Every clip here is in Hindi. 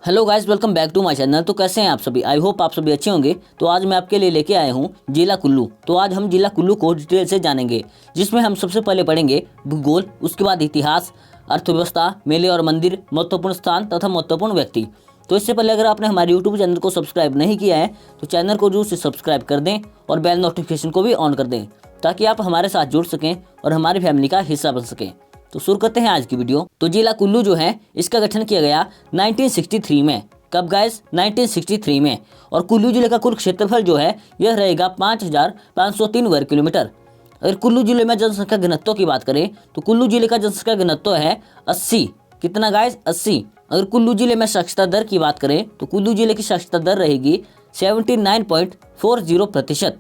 Hello guys, welcome back to my channel. तो कैसे हैं आप सभी? आई होप आप सभी अच्छे होंगे। तो आज मैं आपके लिए लेके आया हूँ जिला कुल्लू। तो आज हम जिला कुल्लू को डिटेल से जानेंगे, जिसमें हम सबसे पहले पढ़ेंगे भूगोल, उसके बाद इतिहास, अर्थव्यवस्था, मेले और मंदिर, महत्वपूर्ण स्थान तथा महत्वपूर्ण व्यक्ति। तो इससे पहले अगर आपने हमारे यूट्यूब चैनल को सब्सक्राइब नहीं किया है तो चैनल को जरूर से सब्सक्राइब कर दें और बेल नोटिफिकेशन को भी ऑन कर दें, ताकि आप हमारे साथ जुड़ सकें और हमारी फैमिली का हिस्सा बन सकें। तो शुरू करते हैं आज की वीडियो। तो जिला कुल्लू जो है, इसका गठन किया गया 1963 में। कब गाइस? 1963 में। और कुल्लू जिले का कुल क्षेत्रफल जो है यह रहेगा 5503 वर्ग किलोमीटर। अगर कुल्लू जिले में जनसंख्या घनत्व की बात करें तो कुल्लू जिले का जनसंख्या घनत्व है 80। कितना गाइस? 80। अगर कुल्लू जिले में साक्षरता दर की बात करें तो कुल्लू जिले की साक्षरता दर रहेगी 79.40%।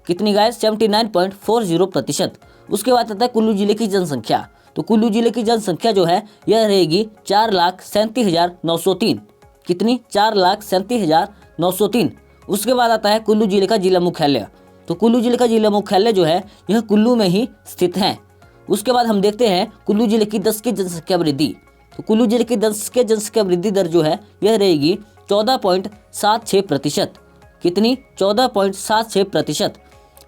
कितनी गाइस? 79.40%। उसके बाद आता है कुल्लू जिले की जनसंख्या। तो कुल्लू जिले की जनसंख्या जो है यह रहेगी 4,37,903। कितनी? 4,37,903। उसके बाद आता है कुल्लू जिले का जिला मुख्यालय। तो कुल्लू जिले का जिला मुख्यालय जो है यह कुल्लू में ही स्थित है। उसके बाद हम देखते हैं कुल्लू जिले की 10 की जनसंख्या वृद्धि। तो कुल्लू जिले की 10 के जनसंख्या वृद्धि दर जो है यह रहेगी 14.76%। कितनी? 14.76%।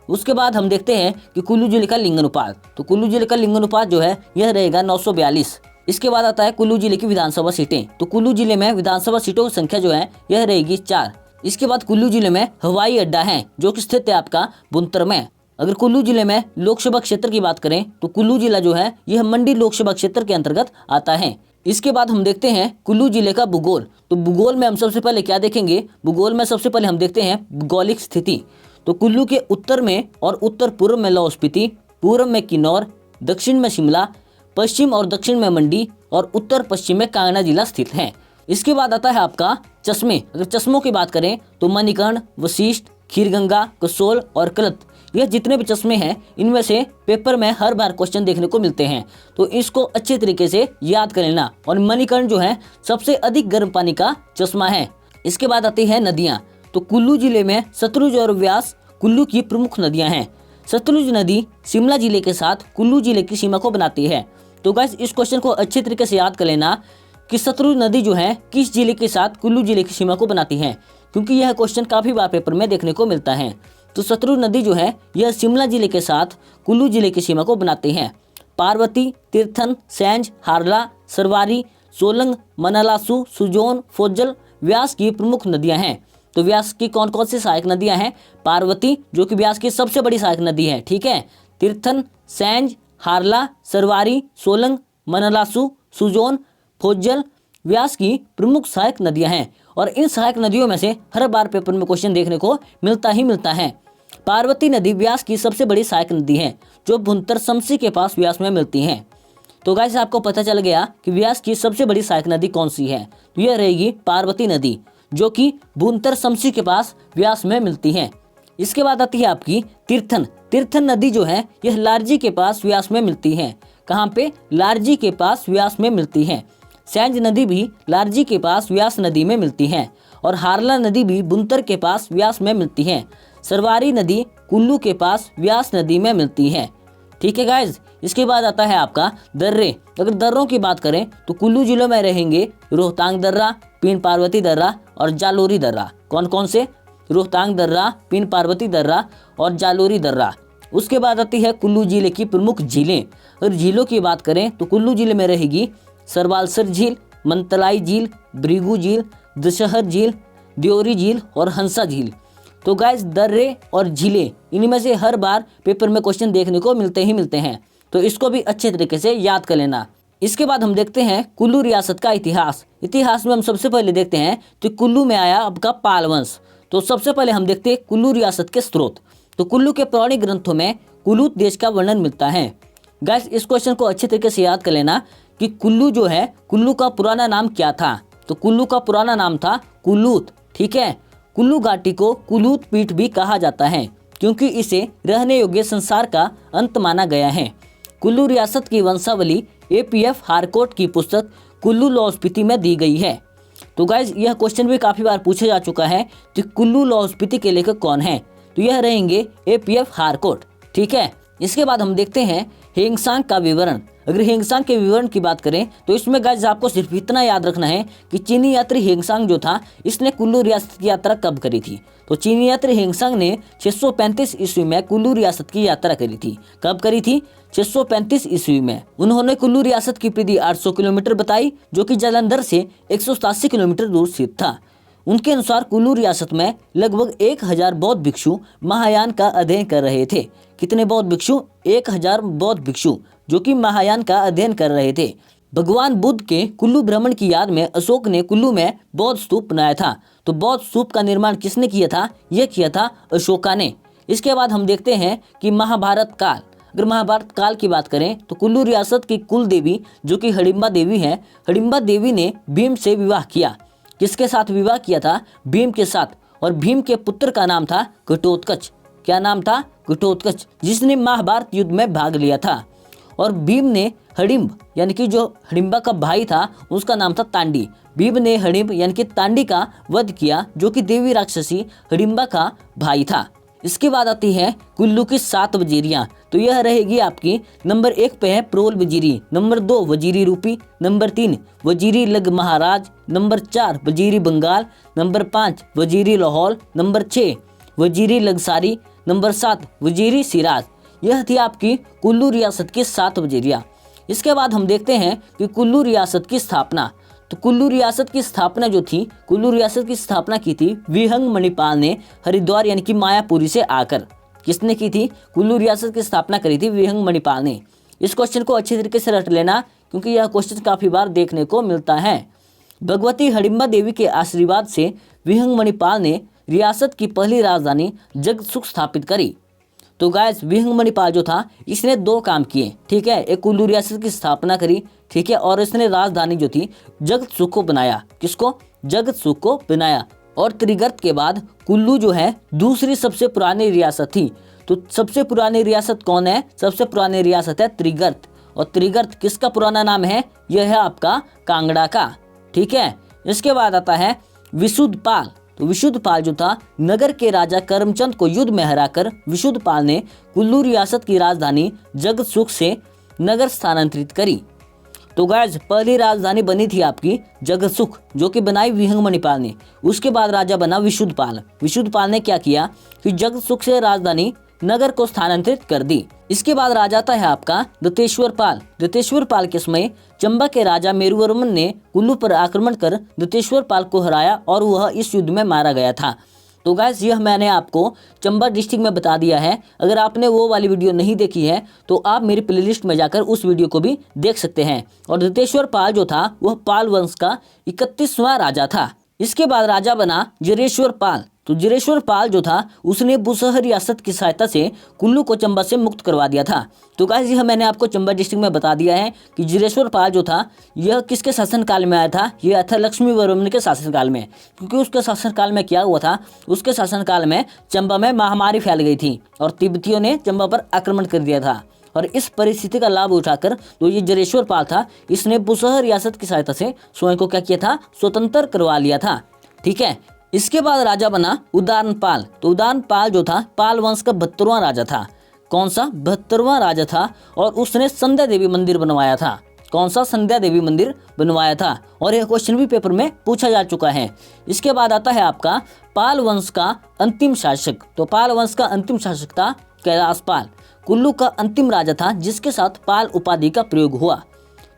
उसके बाद हम देखते हैं कि कुल्लू जिले का लिंगानुपात। तो कुल्लू जिले का लिंगानुपात जो है यह रहेगा 942। इसके बाद आता है कुल्लू जिले की विधानसभा सीटें। तो कुल्लू जिले में विधानसभा सीटों की संख्या जो है यह रहेगी 4। इसके बाद कुल्लू जिले में हवाई अड्डा है जो कि स्थित है आपका बुनतर में। अगर कुल्लू जिले में लोकसभा क्षेत्र की बात करें तो कुल्लू जिला जो है यह मंडी लोकसभा क्षेत्र के अंतर्गत आता है। इसके बाद हम देखते हैं कुल्लू जिले का भूगोल। तो भूगोल में हम सबसे पहले क्या देखेंगे? भूगोल में सबसे पहले हम देखते हैं भौगोलिक स्थिति। तो कुल्लू के उत्तर में और उत्तर पूर्व में लाहौल स्पीति, पूर्व में किन्नौर, दक्षिण में शिमला, पश्चिम और दक्षिण में मंडी और उत्तर पश्चिम में कांगड़ा जिला स्थित है। इसके बाद आता है आपका चश्मे। अगर चश्मों की बात करें तो मणिकर्ण, वशिष्ठ, खीरगंगा, कसोल और कलत, यह जितने भी चश्मे हैं इनमें से पेपर में हर बार क्वेश्चन देखने को मिलते हैं, तो इसको अच्छे तरीके से याद कर लेना। और मणिकर्ण जो है सबसे अधिक गर्म पानी का चश्मा है। इसके बाद आती है नदियाँ। तो कुल्लू जिले में सतलुज और व्यास कुल्लू की प्रमुख नदियां हैं। सतलुज नदी शिमला जिले के साथ कुल्लू जिले की सीमा को बनाती है। तो गाइस इस क्वेश्चन को अच्छे तरीके से याद कर लेना कि सतलुज नदी जो है किस जिले के साथ कुल्लू जिले की सीमा को बनाती है, क्योंकि यह क्वेश्चन काफी बार पेपर में देखने को मिलता है। तो सतलुज नदी जो है यह शिमला जिले के साथ कुल्लू जिले की सीमा को बनाती है। पार्वती, तीर्थन, सैंज, हारला, सरवारी, सोलंग, मनालासू, सुजोन, फोजल व्यास की प्रमुख नदियां हैं। तो व्यास की कौन कौन सी सहायक नदियां हैं? पार्वती जो कि व्यास की सबसे बड़ी सहायक नदी है, ठीक है। तीर्थन, सैंज, हारला, सरवारी, सोलंग, मनालासू, सुजोन, फोजल व्यास की प्रमुख सहायक नदियां हैं। और इन सहायक नदियों में से हर बार पेपर में क्वेश्चन देखने को मिलता ही मिलता है। पार्वती नदी व्यास की सबसे बड़ी सहायक नदी है, जो भुंतर समसी के पास व्यास में मिलती है। तो गाइस आपको पता चल गया कि व्यास की सबसे बड़ी सहायक नदी कौन सी है। तो यह रहेगी पार्वती नदी, जो कि भुंतर समसी के पास व्यास में मिलती है। इसके बाद आती है आपकी तीर्थन। तीर्थन नदी जो है यह लारजी के पास व्यास में मिलती है। कहाँ पे? लारजी के पास व्यास में मिलती है। सैंज नदी भी लारजी के पास व्यास नदी में मिलती है। और हारला नदी भी बुनतर के पास व्यास में मिलती है। सरवारी नदी कुल्लू के पास व्यास नदी में मिलती है, ठीक है गाइज। इसके बाद आता है आपका दर्रे। अगर दर्रों की बात करें तो कुल्लू जिले में रहेंगे रोहतांग दर्रा, पीन पार्वती दर्रा और जालोरी दर्रा। कौन कौन से? रोहतांग दर्रा, पीन पार्वती दर्रा और जालोरी दर्रा। उसके बाद आती है कुल्लू जिले की प्रमुख झीलें। अगर झीलों की बात करें तो कुल्लू जिले में रहेगी सरवालसर झील, मंतलाई झील, भृगु झील, दशहर झील, द्योरी झील और हंसा झील। तो गाइस दर्रे और झीलें इनमें से हर बार पेपर में क्वेश्चन देखने को मिलते ही मिलते हैं, तो इसको भी अच्छे तरीके से याद कर लेना। इसके बाद हम देखते हैं कुल्लू रियासत का इतिहास। इतिहास में हम सबसे पहले देखते हैं तो कुल्लू में आया आपका पाल वंश। तो सबसे पहले हम देखते हैं कुल्लू रियासत के स्रोत। तो कुल्लू के पौराणिक ग्रंथों में कुल्लू देश का वर्णन मिलता है। गाइस इस क्वेश्चन को अच्छे तरीके से याद कर लेना कि कुल्लू जो है, कुल्लू का पुराना नाम क्या था? तो कुल्लू का पुराना नाम था कुलूत, ठीक है। कुल्लू घाटी को कुलूत पीठ भी कहा जाता है, क्योंकि इसे रहने योग्य संसार का अंत माना गया है। कुल्लू रियासत की वंशावली APF हारकोट की पुस्तक कुल्लू लाहौल स्पीति में दी गई है। तो गाइज यह क्वेश्चन भी काफी बार पूछा जा चुका है कि कुल्लू लाहौल स्पीति के लेखक कौन है? तो यह रहेंगे APF हारकोट, ठीक है। इसके बाद हम देखते हैं हेंगसांग का विवरण। अगर हेंगसांग के विवरण की बात करें तो इसमें गाइस आपको सिर्फ इतना याद रखना है कि चीनी यात्री हेंगसांग जो था इसने कुल्लू रियासत की यात्रा कब करी थी। तो चीनी यात्री हेंगसांग ने 635 ईस्वी में कुल्लू रियासत की यात्रा करी थी। कब करी थी? 635 ईस्वी में। उन्होंने कुल्लू रियासत की परिधि 800 किलोमीटर बताई, जो कि जालंधर से 187 किलोमीटर दूर स्थित था। उनके अनुसार कुल्लू रियासत में लगभग 1000 बौद्ध भिक्षु महायान का अध्ययन कर रहे थे। कितने बौद्ध भिक्षु? 1000 बौद्ध भिक्षु जो कि महायान का अध्ययन कर रहे थे। भगवान बुद्ध के कुल्लू भ्रमण की याद में अशोक ने कुल्लू में बौद्ध स्तूप बनाया था। तो बौद्ध स्तूप का निर्माण किसने किया था? यह किया था अशोका ने। इसके बाद हम देखते हैं कि महाभारत काल। अगर महाभारत काल की बात करें तो कुल्लू रियासत की कुल देवी जो कि हिडिंबा देवी हैं, हिडिंबा देवी ने भीम से विवाह किया। किसके साथ विवाह किया था? भीम के साथ। और भीम के पुत्र का नाम था घटोत्कच। क्या नाम था? घटोत्कच, जिसने महाभारत युद्ध में भाग लिया था। और भीम ने हिडिंब यानी कि जो हिडिंबा का भाई था उसका नाम था तांडी। भीम ने हिडिंब यानी कि तांडी का वध किया, जो कि देवी राक्षसी हिडिंबा का भाई था। इसके बाद आती है कुल्लू की 7 वजीरियां। तो यह रहेगी आपकी नंबर 1 पे है प्रोल वजीरी, नंबर 2 वजीरी रूपी, नंबर 3 वजीरी लग महाराज, नंबर 4 वजीरी बंगाल, नंबर 5 वजीरी लाहौल, नंबर 6 वजीरी लगसारी, नंबर 7 वजीरी सिराज। यह थी आपकी कुल्लू रियासत की 7 वजीरियां। इसके बाद हम देखते हैं कि कुल्लू रियासत की स्थापना। तो कुल्लू रियासत की स्थापना जो थी, कुल्लू रियासत की स्थापना की थी विहंग मणिपाल ने हरिद्वार यानी कि मायापुरी से आकर। किसने की थी? कुल्लू रियासत की स्थापना करी थी विहंग मणिपाल ने। इस क्वेश्चन को अच्छे तरीके से रट लेना, क्योंकि यह क्वेश्चन काफी बार देखने को मिलता है। भगवती हिडिंबा देवी के आशीर्वाद से विहंग मणिपाल ने रियासत की पहली राजधानी जगतसुख स्थापित करी। तो गाइस विहंग मणिपाल जो था इसने 2 काम किए, ठीक है। एक कुल्लू रियासत की स्थापना करी, ठीक है, और इसने राजधानी जो थी जगतसुख को बनाया। किसको? जगतसुख को बनाया। और त्रिगर्त के बाद कुल्लू जो है दूसरी सबसे पुरानी रियासत थी। तो सबसे पुरानी रियासत कौन है? सबसे पुरानी रियासत है त्रिगर्त। और त्रिगर्त किसका पुराना नाम है? यह है आपका कांगड़ा का, ठीक है। इसके बाद आता है विशुद्धपाल। तो विशुद्धपाल जो था नगर के राजा करमचंद को युद्ध में हराकर विशुद्धपाल ने कुल्लू रियासत की राजधानी जगतसुख से नगर स्थानांतरित करी। तो गाइस पहली राजधानी बनी थी आपकी जगतसुख, जो कि बनाई विहंग मणिपाल ने। उसके बाद राजा बना विशुद्धपाल। विशुद्धपाल ने क्या किया कि जगतसुख से राजधानी नगर को स्थानांतरित कर दी। इसके बाद राजा आता है आपका दत्तेश्वर पाल। दत्तेश्वर पाल के समय चंबा के राजा मेरुवर्मन ने कुल्लू पर आक्रमण कर दत्तेश्वर पाल को हराया और वह इस युद्ध में मारा गया था। तो गाइस यह मैंने आपको चंबा डिस्ट्रिक्ट में बता दिया है। अगर आपने वो वाली वीडियो नहीं देखी है तो आप मेरी प्लेलिस्ट में जाकर उस वीडियो को भी देख सकते हैं। और दत्तेश्वर पाल जो था वह पाल वंश का 31वां राजा था। इसके बाद राजा बना जिरेश्वर पाल। तो जिरेश्वर पाल जो था उसने बुसहर रियासत की सहायता से कुल्लू को चंबा से मुक्त करवा दिया था। तो गाइस यह मैंने आपको चंबा डिस्ट्रिक्ट में बता दिया है कि जिरेश्वर पाल जो था यह किसके शासनकाल में आया था? यह आया था लक्ष्मी वर्मन के शासनकाल में। क्योंकि उसके शासनकाल में क्या हुआ था? उसके शासनकाल में चंबा में महामारी फैल गई थी और तिब्बतियों ने चंबा पर आक्रमण कर दिया था। और इस परिस्थिति का लाभ उठाकर तो ये जिरेश्वर पाल था, इसने बुसहर रियासत की सहायता से स्वयं को क्या किया था? स्वतंत्र करवा लिया था, ठीक है। इसके बाद राजा बना उदानपाल। तो उदानपाल जो था पाल वंश का 72वां राजा था। कौन सा? 72वां राजा था। और उसने संध्या देवी मंदिर बनवाया था। कौन सा? संध्या देवी मंदिर बनवाया था। और यह क्वेश्चन भी पेपर में पूछा जा चुका है। इसके बाद आता है आपका पाल वंश का अंतिम शासक। तो पाल वंश का अंतिम शासक था कैलाश पाल। कुल्लू का अंतिम राजा था जिसके साथ पाल उपाधि का प्रयोग हुआ।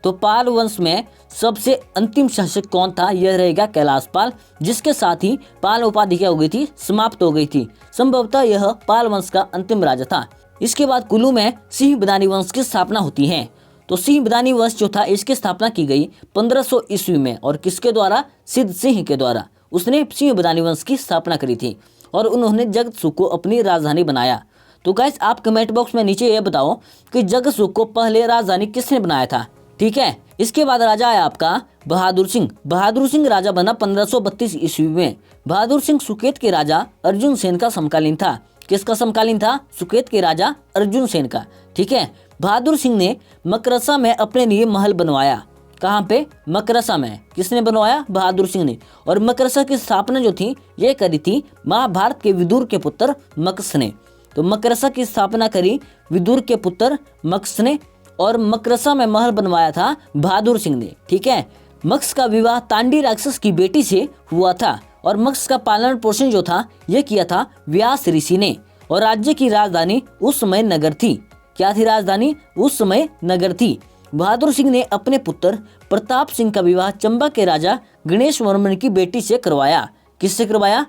तो पाल वंश में सबसे अंतिम शासक कौन था? यह रहेगा कैलाश पाल, जिसके साथ ही पाल उपाधि क्या हो गई थी? समाप्त हो गई थी। संभवतः यह पाल वंश का अंतिम राजा था। इसके बाद कुल्लू में सिंह बदानी वंश की स्थापना होती है। तो सिंह बदानी वंश जो था इसकी स्थापना की गई 1500 ईस्वी में। और किसके द्वारा? सिद्ध सिंह के द्वारा। उसने सिंह बदानी वंश की स्थापना करी थी और उन्होंने जगतसुख को अपनी राजधानी बनाया। तो गाइस आप कमेंट बॉक्स में नीचे यह बताओ कि जगतसुख को पहले राजधानी किसने बनाया था, ठीक है। इसके बाद राजा है आपका बहादुर सिंह। बहादुर सिंह राजा बना 1532 ईस्वी में। बहादुर सिंह सुकेत के राजा अर्जुन सेन का समकालीन था। किसका समकालीन था? सुकेत के राजा अर्जुन सेन का, ठीक है। बहादुर सिंह ने मकरसा में अपने लिए महल बनवाया। कहाँ पे? मकरसा में। किसने बनवाया? बहादुर सिंह ने। और मकरसा की स्थापना जो थी ये करी थी महाभारत के विदुर के पुत्र मकस ने। तो मकरसा की स्थापना करी विदुर के पुत्र मकस ने। और मकरसा में महल बनवाया था बहादुर सिंह ने। ठीक है, मक्स का विवाह तांडी राक्षस की बेटी से हुआ था और मक्स का पालन पोषण जो था यह किया था व्यास ऋषि ने। और राज्य की राजधानी उस समय नगर थी। क्या थी राजधानी? उस समय नगर थी। बहादुर सिंह ने अपने पुत्र प्रताप सिंह का विवाह चंबा के राजा गणेश वर्मन की बेटी से करवाया। किससे करवाया?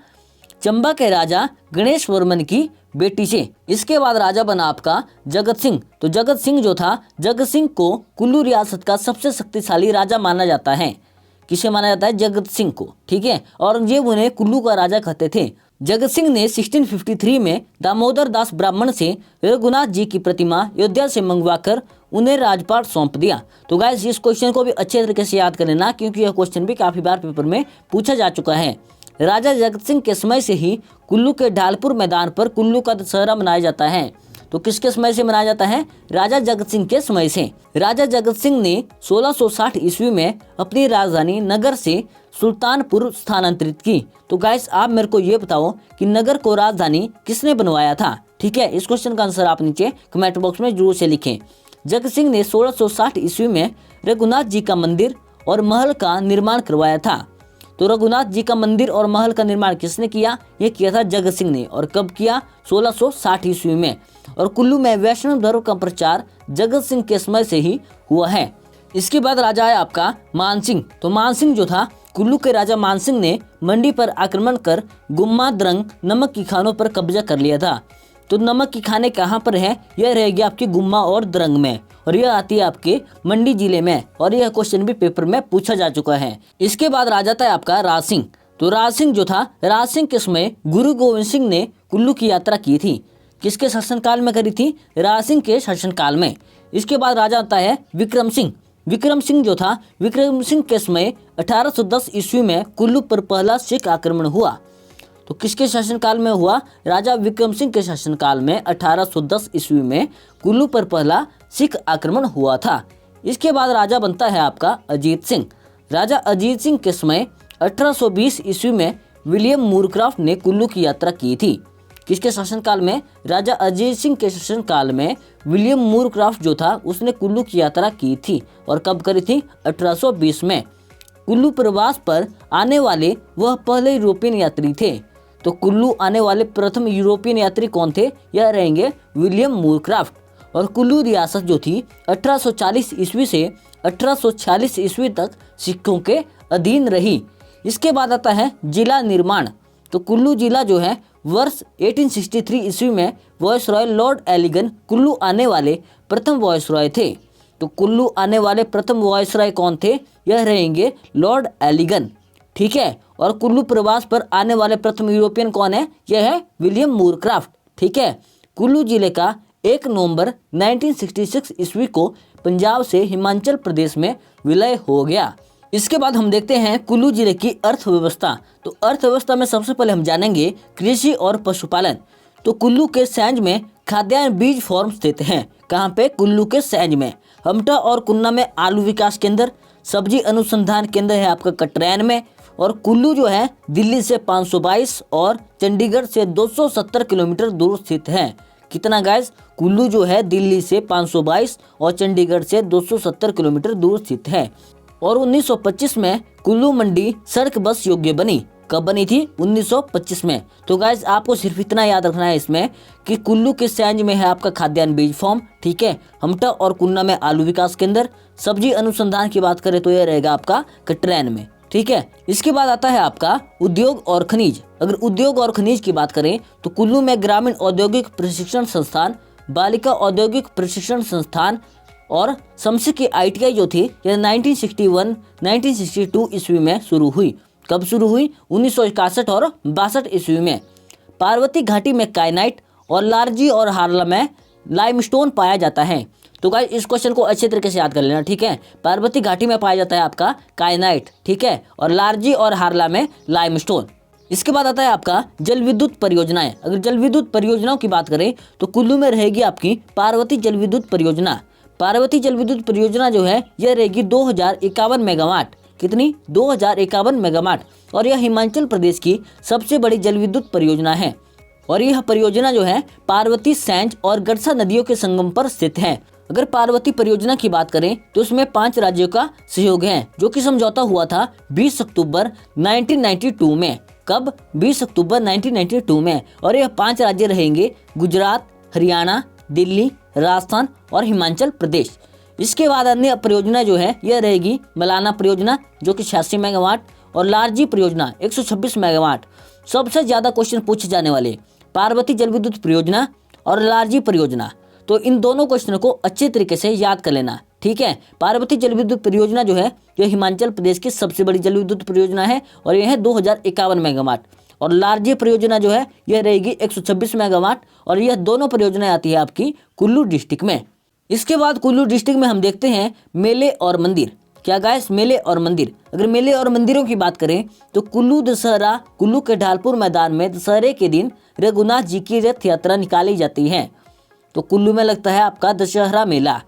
चंबा के राजा गणेश वर्मन की बेटी से। इसके बाद राजा बना आपका जगत सिंह। तो जगत सिंह जो था, जगत सिंह को कुल्लू रियासत का सबसे शक्तिशाली राजा माना जाता है। किसे माना जाता है? जगत सिंह को। ठीक है, औरंगजेब उन्हें कुल्लू का राजा कहते थे। जगत सिंह ने 1653 में दामोदर दास ब्राह्मण से रघुनाथ जी की प्रतिमा अयोध्या से मंगवाकर उन्हें राजपाट सौंप दिया। तो गाइस इस क्वेश्चन को भी अच्छे तरीके से याद कर लेना, क्योंकि यह क्वेश्चन भी काफी बार पेपर में पूछा जा चुका है। राजा जगत सिंह के समय से ही कुल्लू के ढालपुर मैदान पर कुल्लू का दशहरा मनाया जाता है। तो किसके समय से मनाया जाता है? राजा जगत सिंह के समय से। राजा जगत सिंह ने 1660 ईस्वी में अपनी राजधानी नगर से सुल्तानपुर स्थानांतरित की। तो गाइस आप मेरे को ये बताओ कि नगर को राजधानी किसने बनवाया था? ठीक है, इस क्वेश्चन का आंसर आप नीचे कमेंट बॉक्स में जरूर से लिखें। जगत सिंह ने 1660 ईस्वी में रघुनाथ जी का मंदिर और महल का निर्माण करवाया था। तो रघुनाथ जी का मंदिर और महल का निर्माण किसने किया? ये किया था जगत सिंह ने। और कब किया? 1660 ईस्वी में। और कुल्लू में वैष्णव धर्म का प्रचार जगत सिंह के समय से ही हुआ है। इसके बाद राजा है आपका मानसिंह। तो मानसिंह जो था, कुल्लू के राजा मानसिंह ने मंडी पर आक्रमण कर गुम्मा, द्रंग, नमक की खानों पर कब्जा कर लिया था। तो नमक की खाने कहाँ पर है? यह रहेगी आपकी गुम्मा और द्रंग में, और यह आती है आपके मंडी जिले में। और यह क्वेश्चन भी पेपर में पूछा जा चुका है। इसके बाद राजा था आपका राज सिंह। तो राज सिंह जो था, राज सिंह के समय गुरु गोविंद सिंह ने कुल्लू की यात्रा की थी। किसके शासनकाल में करी थी? राज सिंह के शासनकाल में। इसके बाद राजा आता है विक्रम सिंह। विक्रम सिंह जो था, विक्रम सिंह के समय 1810 ईस्वी में कुल्लू पर पहला सिख आक्रमण हुआ। तो किसके शासनकाल में हुआ? राजा विक्रम सिंह के शासनकाल में 1810 ईस्वी में कुल्लू पर पहला सिख आक्रमण हुआ था। इसके बाद राजा बनता है आपका अजीत सिंह। राजा अजीत सिंह के समय 1820 ईस्वी में विलियम मूरक्राफ्ट ने कुल्लू की यात्रा की थी। किसके शासनकाल में? राजा अजीत सिंह के शासनकाल में विलियम मूरक्राफ्ट जो था उसने कुल्लू की यात्रा की थी। और कब करी थी? 1820 में। कुल्लू प्रवास पर आने वाले वह पहले यूरोपियन यात्री थे। तो कुल्लू आने वाले प्रथम यूरोपियन यात्री कौन थे? यह रहेंगे विलियम मूरक्राफ्ट। और कुल्लू रियासत जो थी 1840 ईस्वी से 1846 ईस्वी तक सिखों के अधीन रही। इसके बाद आता है जिला निर्माण। तो कुल्लू जिला जो है वर्ष 1863 ईस्वी में वायसरॉय लॉर्ड एलिगन कुल्लू आने वाले प्रथम वायसरॉय थे। तो कुल्लू आने वाले प्रथम वायसरॉय कौन थे? यह रहेंगे लॉर्ड एलिगन। ठीक है, और कुल्लू प्रवास पर आने वाले प्रथम यूरोपियन कौन है? यह है विलियम मूरक्राफ्ट। ठीक है, कुल्लू जिले का 1 नवंबर 1966 ईस्वी को पंजाब से हिमाचल प्रदेश में विलय हो गया। इसके बाद हम देखते हैं कुल्लू जिले की अर्थव्यवस्था। तो अर्थव्यवस्था में सबसे पहले हम जानेंगे कृषि और पशुपालन। तो कुल्लू के सैंज में खाद्यान्न बीज फार्म स्थित हैं। कहाँ पे? कुल्लू के सैंज में। हमटा और कुन्ना में आलू विकास केंद्र, सब्जी अनुसंधान केंद्र है आपका कटरैन में। और कुल्लू जो है दिल्ली से 522 और चंडीगढ़ से 270 किलोमीटर दूर स्थित है। कितना गाइस? कुल्लू जो है दिल्ली से 522 और चंडीगढ़ से 270 किलोमीटर दूर स्थित है। और 1925 में कुल्लू मंडी सड़क बस योग्य बनी। कब बनी थी? 1925 में। तो गाइस आपको सिर्फ इतना याद रखना है इसमें कि कुल्लू के सैंज में है आपका खाद्यान्न बीज फार्म। ठीक है, हमटा और कुन्ना में आलू विकास केंद्र। सब्जी अनुसंधान की बात करें तो यह रहेगा आपका कटरैन में। ठीक है, इसके बाद आता है आपका उद्योग और खनिज। अगर उद्योग और खनिज की बात करें तो कुल्लू में ग्रामीण औद्योगिक प्रशिक्षण संस्थान, बालिका औद्योगिक प्रशिक्षण संस्थान और समसी की ITI जो थी यह 1961-1962 ईस्वी में शुरू हुई। कब शुरू हुई? 1961 और 62 ईस्वी में। पार्वती घाटी में काइनाइट और लारजी और हारला में लाइमस्टोन पाया जाता है। तो गाइस इस क्वेश्चन को अच्छे तरीके से याद कर लेना। ठीक है, पार्वती घाटी में पाया जाता है आपका काइनाइट। ठीक है, और लारजी और हारला में लाइमस्टोन। इसके बाद आता है आपका जल विद्युत परियोजनाएं। अगर जल विद्युत परियोजनाओं की बात करें तो कुल्लू में रहेगी आपकी पार्वती जल विद्युत परियोजना। पार्वती जल विद्युत परियोजना जो है यह रहेगी 2051 मेगावाट। कितनी? 2051 मेगावाट। और यह हिमाचल प्रदेश की सबसे बड़ी जल विद्युत परियोजना है। और यह परियोजना जो है पार्वती, सैंज और गड़सा नदियों के संगम पर स्थित है। अगर पार्वती परियोजना की बात करें तो उसमें 5 राज्यों का सहयोग है, जो कि समझौता हुआ था 20 अक्टूबर 1992 में। कब? 20 अक्टूबर 1992 में। और यह 5 राज्य रहेंगे गुजरात, हरियाणा, दिल्ली, राजस्थान और हिमाचल प्रदेश। इसके बाद अन्य परियोजना जो है यह रहेगी मलाना परियोजना जो कि 86 मेगावाट और लारजी परियोजना 126 मेगावाट। सबसे ज्यादा क्वेश्चन पूछे जाने वाले पार्वती जल विद्युत परियोजना और लारजी परियोजना, तो इन दोनों क्वेश्चनों को अच्छे तरीके से याद कर लेना, ठीक है। पार्वती जल विद्युत परियोजना जो है यह हिमाचल प्रदेश की सबसे बड़ी जल विद्युत परियोजना है और यह है 2051 मेगावाट। और लारजी परियोजना जो है यह रहेगी 126 मेगावाट और यह दोनों परियोजनाएं आती है आपकी कुल्लू डिस्ट्रिक्ट में। इसके बाद कुल्लू डिस्ट्रिक्ट में हम देखते हैं मेले और मंदिर। क्या गाइस? मेले और मंदिर। अगर मेले और मंदिरों की बात करें तो कुल्लू दशहरा, कुल्लू के ढालपुर मैदान में दशहरे के दिन रघुनाथ जी की रथ यात्रा निकाली जाती है। तो कुल्लू में लगता है आपका दशहरा मेला।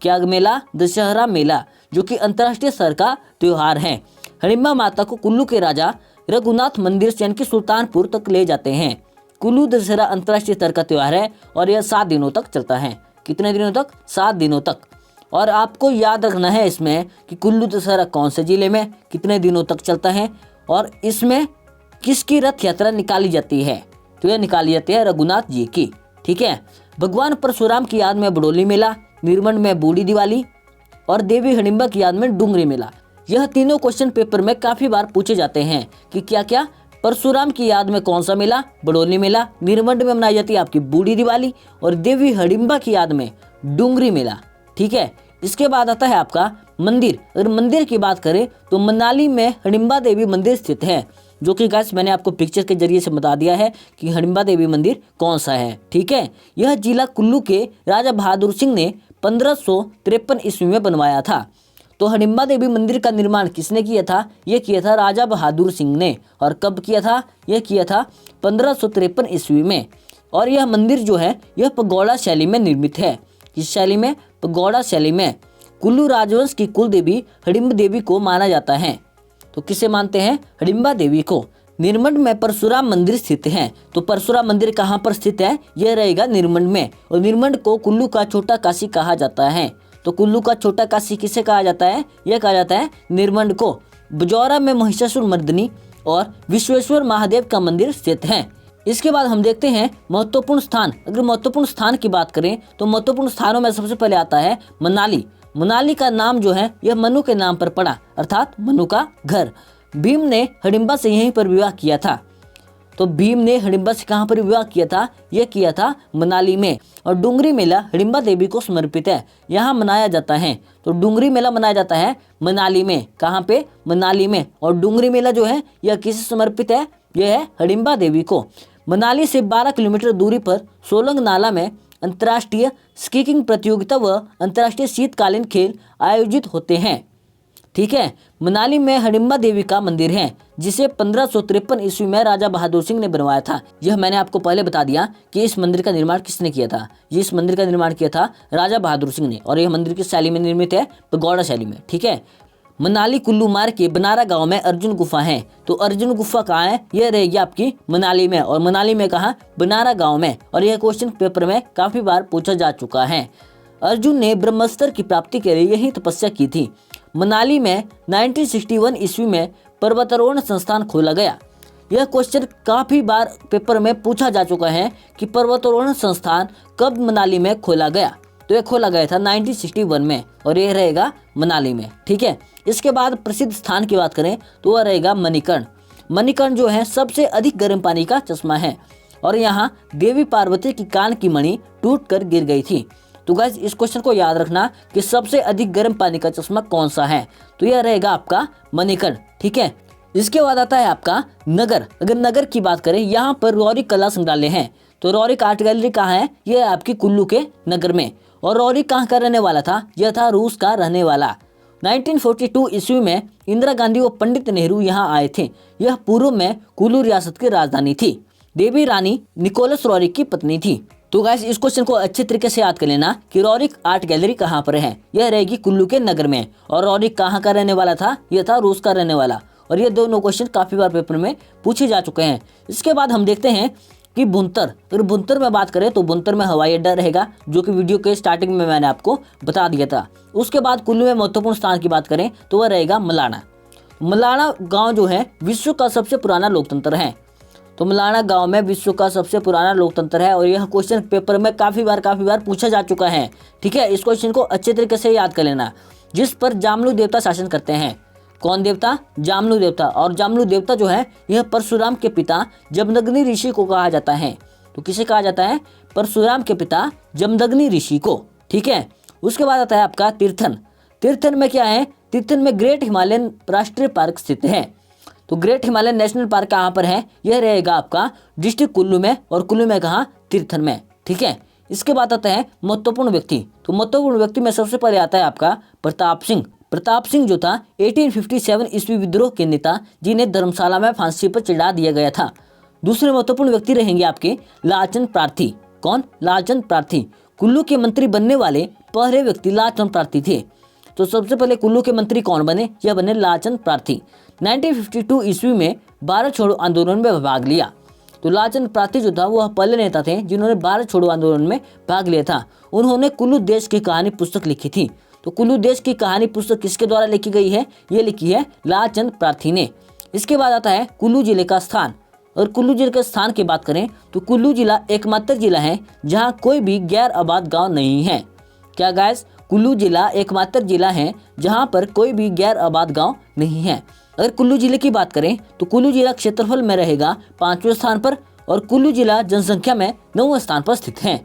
क्या मेला? दशहरा मेला, जो कि अंतर्राष्ट्रीय स्तर का त्योहार है। हडिम्बा माता को कुल्लू के राजा रघुनाथ मंदिर से यानी कि सुल्तानपुर तक ले जाते हैं। कुल्लू दशहरा अंतर्राष्ट्रीय स्तर का त्योहार है और यह 7 दिनों तक चलता है। कितने दिनों तक? 7 दिनों तक। और आपको याद रखना है इसमें कि कुल्लू दशहरा कौन से जिले में कितने दिनों तक चलता है और इसमें किसकी रथ यात्रा निकाली जाती है। तो यह निकाली जाती है रघुनाथ जी की, ठीक है। भगवान परशुराम की याद में बड़ोली मेला, निर्मंड में बूढ़ी दिवाली और देवी हडिम्बा की याद में डुंगरी मेला। यह तीनों क्वेश्चन पेपर में काफी बार पूछे जाते हैं कि क्या क्या परशुराम की याद में कौन सा मेला? बड़ोली मेला। निर्मंड में मनाई जाती है आपकी बूढ़ी दिवाली और देवी हडिम्बा की याद में डुंगरी मेला, ठीक है। इसके बाद आता है आपका मंदिर। अगर मंदिर की बात करें तो मनाली में हडिम्बा देवी मंदिर स्थित है, जो कि गाइस मैंने आपको पिक्चर के जरिए से बता दिया है कि हडिम्बा देवी मंदिर कौन सा है, ठीक है। यह जिला कुल्लू के राजा बहादुर सिंह ने 1553 ईस्वी में बनवाया था। तो हडिम्बा देवी मंदिर का निर्माण किसने किया था? यह किया था राजा बहादुर सिंह ने। और कब किया था? यह किया था 1553 ईस्वी में। और यह मंदिर जो है यह पगोड़ा शैली में निर्मित है। किस शैली में? पगोड़ा शैली में। कुल्लू राजवंश की कुल देवी हडिम्बा देवी को माना जाता है। तो किसे मानते हैं? हडिम्बा देवी को। निर्मंड में परशुराम मंदिर स्थित है। तो परशुराम मंदिर कहाँ पर स्थित है? यह रहेगा निर्मंड में। और निर्मंड को कुल्लू का छोटा काशी कहा जाता है। तो कुल्लू का छोटा काशी किसे कहा जाता है? यह कहा जाता है निर्मंड को। बजौरा में महिषासुर मर्दिनी और विश्वेश्वर महादेव का मंदिर स्थित है। इसके बाद हम देखते हैं महत्वपूर्ण स्थान। अगर महत्वपूर्ण स्थान की बात करें तो महत्वपूर्ण स्थानों में सबसे पहले आता है मनाली। मनाली का नाम जो है यह मनु के नाम पर पड़ा, अर्थात मनु का घर। भीम ने हडिम्बा से यहीं पर विवाह किया था। तो भीम ने हडिम्बा से कहाँ पर विवाह किया था? यह किया था मनाली में। और डुंगरी मेला हडिम्बा देवी को समर्पित है, यहाँ मनाया जाता है। तो डुंगरी मेला मनाया जाता है मनाली में। कहाँ पे? मनाली में। और डुंगरी मेला जो है यह किसे समर्पित है? यह है हडिम्बा देवी को। मनाली से 12 किलोमीटर दूरी पर सोलंग नाला में अंतर्राष्ट्रीय स्कीइंग प्रतियोगिता व अंतर्राष्ट्रीय शीतकालीन खेल आयोजित होते हैं, ठीक है। मनाली में हडिम्बा देवी का मंदिर है जिसे 1553 ईस्वी में राजा बहादुर सिंह ने बनवाया था। यह मैंने आपको पहले बता दिया कि इस मंदिर का निर्माण किसने किया था। इस मंदिर का निर्माण किया था राजा बहादुर सिंह ने। और यह मंदिर किस शैली में निर्मित है? पगोड़ा शैली में, ठीक है। मनाली कुल्लू मार्ग के बनारा गांव में अर्जुन गुफा है। तो अर्जुन गुफा कहाँ है? यह रहेगी आपकी मनाली में। और मनाली में कहाँ? बनारा गांव में। और यह क्वेश्चन पेपर में काफी बार पूछा जा चुका है। अर्जुन ने ब्रह्मास्त्र की प्राप्ति के लिए यही तपस्या की थी। मनाली में 1961 ईस्वी में पर्वतारोहण संस्थान खोला गया। यह क्वेश्चन काफी बार पेपर में पूछा जा चुका है कि पर्वतारोहण संस्थान कब मनाली में खोला गया। तो यह खोला गया था 1961 में और यह रहेगा मनाली में, ठीक है। इसके बाद प्रसिद्ध स्थान की बात करें तो वह रहेगा मणिकर्ण। मणिकर्ण जो है सबसे अधिक गर्म पानी का चश्मा है और यहाँ देवी पार्वती की कान की मणि टूटकर गिर गई थी। तो गाइस इस क्वेश्चन को याद रखना कि सबसे अधिक गर्म पानी का चश्मा कौन सा है? तो यह रहेगा आपका मणिकर्ण, ठीक है। इसके बाद आता है आपका नगर। अगर नगर की बात करें यहाँ पर रौरिक कला संग्रहालय है। तो रौरिक आर्ट गैलरी कहाँ है? यह आपकी कुल्लू के नगर में। और रौरिक कहाँ का रहने वाला था? यह था रूस का रहने वाला। 1942 ईस्वी में इंदिरा गांधी व पंडित नेहरू यहाँ आए थे। यह पूर्व में कुल्लू रियासत की राजधानी थी। देवी रानी निकोलस रौरिक की पत्नी थी। तो गाइस इस क्वेश्चन को अच्छे तरीके से याद कर लेना कि रौरिक आर्ट गैलरी कहाँ पर है। यह रहेगी कुल्लू के नगर में। और रौरिक कहाँ का रहने वाला था? यह था रूस का रहने वाला। और ये दोनों क्वेश्चन काफी बार पेपर में पूछे जा चुके हैं। इसके बाद हम देखते हैं कि भुंतर, अगर भुंतर में बात करें तो भुंतर में हवाई अड्डा रहेगा, जो कि वीडियो के स्टार्टिंग में मैंने आपको बता दिया था। उसके बाद कुल्लू में महत्वपूर्ण स्थान की बात करें तो वह रहेगा मलाना। मलाना गांव जो है विश्व का सबसे पुराना लोकतंत्र है। तो मलाना गांव में विश्व का सबसे पुराना लोकतंत्र है और यह क्वेश्चन पेपर में काफ़ी बार पूछा जा चुका है। ठीक है, इस क्वेश्चन को अच्छे तरीके से याद कर लेना। जिस पर जामलू देवता शासन करते हैं, कौन देवता? जामलू देवता। और जामलू देवता जो है यह परशुराम के पिता जमदग्नि ऋषि को कहा जाता है। तो किसे कहा जाता है? परशुराम के पिता जमदग्नि ऋषि को। ठीक है, उसके बाद आता है आपका तीर्थन। तीर्थन में क्या है? तीर्थन में ग्रेट हिमालयन राष्ट्रीय पार्क स्थित है। तो ग्रेट हिमालयन नेशनल पार्क कहाँ पर है? यह रहेगा आपका डिस्ट्रिक्ट कुल्लू में, और कुल्लू में कहाँ? तीर्थन में। ठीक है, इसके बाद आता है महत्वपूर्ण व्यक्ति। तो महत्वपूर्ण व्यक्ति में सबसे पहले आता है आपका प्रताप सिंह। प्रताप सिंह जो था 1857 ईस्वी विद्रोह के नेता, जिन्हें धर्मशाला में फांसी पर चढ़ा दिया गया था। दूसरे महत्वपूर्ण व्यक्ति रहेंगे आपके लालचंद प्रार्थी। कौन? लालचंद प्रार्थी। कुल्लू के मंत्री बनने वाले पहले व्यक्ति लालचंद प्रार्थी थे। तो सबसे पहले कुल्लू के मंत्री कौन बने? यह बने लालचंद प्रार्थी। 1952 ईस्वी में भारत छोड़ो आंदोलन में भाग लिया। तो लालचंद प्रार्थी जो था वह पहले नेता थे जिन्होंने भारत छोड़ो आंदोलन में भाग लिया था। उन्होंने कुल्लू देश की कहानी पुस्तक लिखी थी। तो कुल्लू देश की कहानी पुस्तक किसके द्वारा लिखी गई है? ये लिखी है लालचंद प्रार्थी ने। इसके बाद आता है कुल्लू जिले का स्थान। और कुल्लू जिले के स्थान की बात करें तो कुल्लू जिला एकमात्र जिला है जहाँ कोई भी गैर आबाद गाँव नहीं है। क्या गाइस? कुल्लू जिला एकमात्र जिला है जहाँ पर कोई भी गैर आबाद गाँव नहीं है। अगर कुल्लू जिले की बात करें तो कुल्लू जिला क्षेत्रफल में रहेगा 5वें स्थान पर, और कुल्लू जिला जनसंख्या में 9वें स्थान पर स्थित है।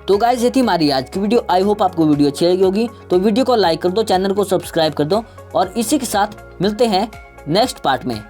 तो गाइस, ये थी हमारी आज की वीडियो। आई होप आपको वीडियो अच्छी लगी होगी। तो वीडियो को लाइक कर दो, चैनल को सब्सक्राइब कर दो, और इसी के साथ मिलते हैं नेक्स्ट पार्ट में।